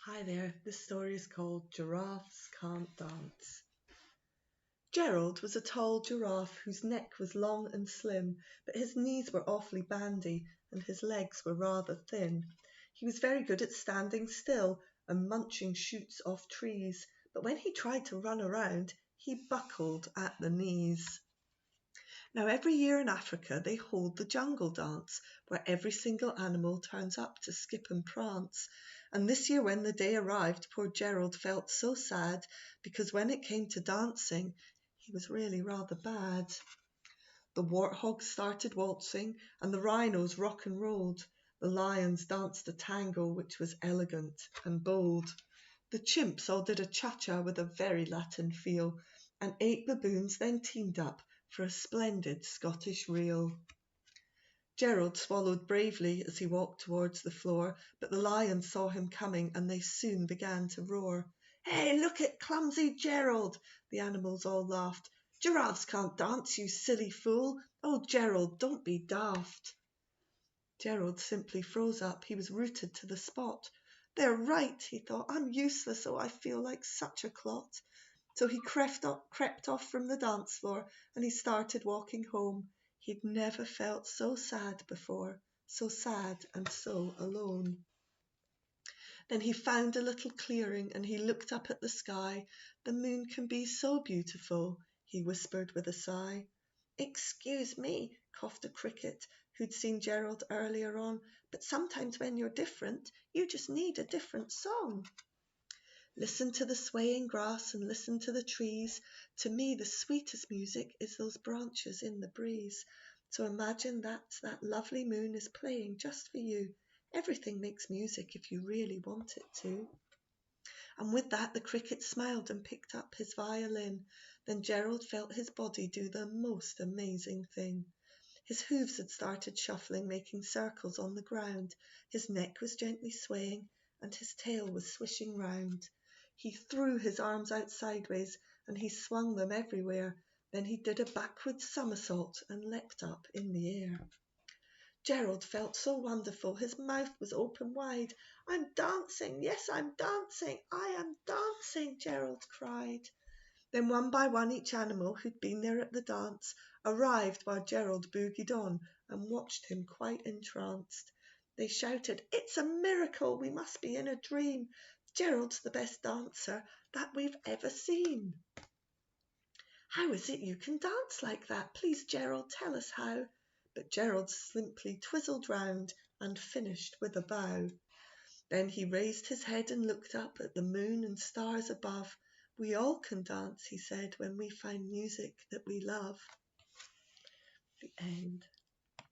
Hi there, this story is called Giraffes Can't Dance. Gerald was a tall giraffe whose neck was long and slim, but his knees were awfully bandy and his legs were rather thin. He was very good at standing still and munching shoots off trees, but when he tried to run around, he buckled at the knees. Now, every year in Africa, they hold the jungle dance, where every single animal turns up to skip and prance. And this year, when the day arrived, poor Gerald felt so sad because when it came to dancing, he was really rather bad. The warthogs started waltzing, and the rhinos rock and rolled. The lions danced a tango which was elegant and bold. The chimps all did a cha-cha with a very Latin feel, and 8 baboons then teamed up for a splendid Scottish reel. Gerald swallowed bravely as he walked towards the floor, but the lions saw him coming and they soon began to roar. "Hey, look at clumsy Gerald!" The animals all laughed. "Giraffes can't dance, you silly fool! Oh, Gerald, don't be daft!" Gerald simply froze up. He was rooted to the spot. "They're right," he thought. "I'm useless. Oh, I feel like such a clot." So he crept off from the dance floor and he started walking home. He'd never felt so sad before, so sad and so alone. Then he found a little clearing and he looked up at the sky. "The moon can be so beautiful," he whispered with a sigh. "Excuse me," coughed a cricket who'd seen Gerald earlier on, "but sometimes when you're different, you just need a different song." Listen to the swaying grass and listen to the trees. To me, the sweetest music is those branches in the breeze. So imagine that lovely moon is playing just for you. Everything makes music if you really want it to. And with that, the cricket smiled and picked up his violin. Then Gerald felt his body do the most amazing thing. His hooves had started shuffling, making circles on the ground. His neck was gently swaying and his tail was swishing round. He threw his arms out sideways and he swung them everywhere. Then he did a backward somersault and leapt up in the air. Gerald felt so wonderful. His mouth was open wide. "I'm dancing, yes, I'm dancing, I am dancing," Gerald cried. Then one by one each animal who'd been there at the dance arrived while Gerald boogied on and watched him quite entranced. They shouted, "It's a miracle, we must be in a dream. Gerald's the best dancer that we've ever seen." "How is it you can dance like that? Please, Gerald, tell us how." But Gerald simply twizzled round and finished with a bow. Then he raised his head and looked up at the moon and stars above. "We all can dance," he said, "when we find music that we love." The end.